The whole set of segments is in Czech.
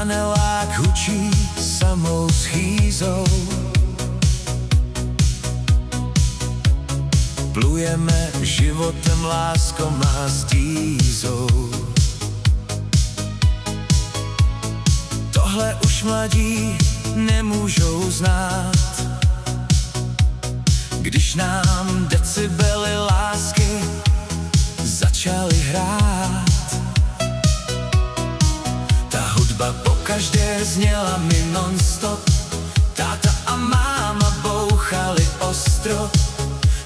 panelák hučí samou schýzou. Plujeme životem, láskou a stízou. Tohle už mladí nemůžou znát, když nám decibely lásky začaly hrát. Ta hudba pokaždé zněla mi non-stop, táta a máma bouchali ostro.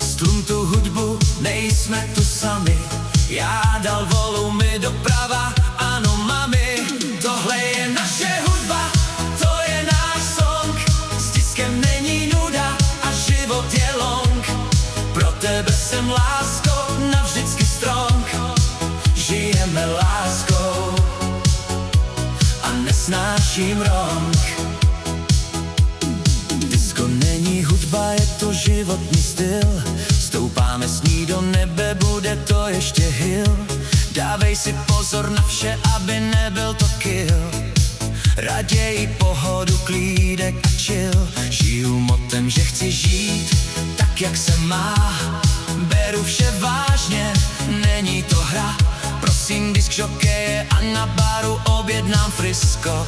Stlum tu hudbu, nejsme tu sami, já dal volumy doprava, ano mami. Tohle je naše hudba, to je náš song, s diskem není nuda a život je long. Pro tebe jsem láskou, navždycky strong, žijeme láskou a nesnáším wrong. Disko není hudba, je to životní styl, stoupáme s ní do nebe, bude to ještě hill. Dávej si pozor na vše, aby nebyl to kill, raději pohodu, klídek a chill. Žiju motem, že chci žít tak, jak se má, beru vše vážně, není to hra. Prosím disk žokeje a na baru objednám frisko,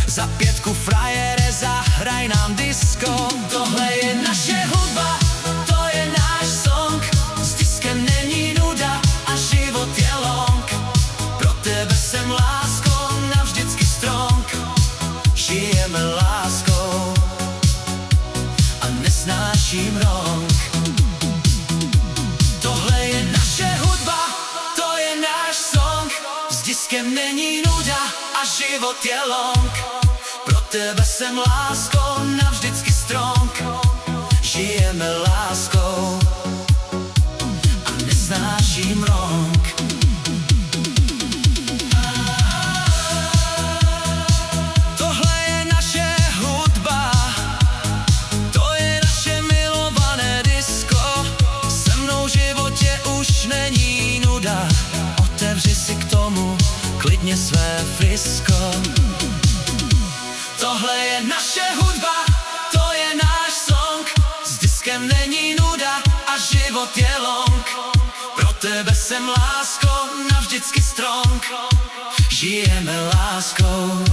za 5 frajere zahraj nám disco. Tohle je naše hudba, to je náš song, s diskem není nuda a život je long. Pro tebe jsem láskou, navždycky strong, žijeme láskou a nesnáším wrong. Tohle je naše hudba, to je náš song, s diskem není nuda a život je long. Pro tebe jsem láskou, navždycky strong, žijeme láskou a nesnáším wrong. Tohle je naše hudba, to je naše milované disko. Se mnou v životě už není nuda, otevři si k tomu klidně své frisko. Tohle je naše hudba, to je náš song, s diskem není nuda a život je long. Pro tebe jsem láskou, navždycky strong, žijeme láskou.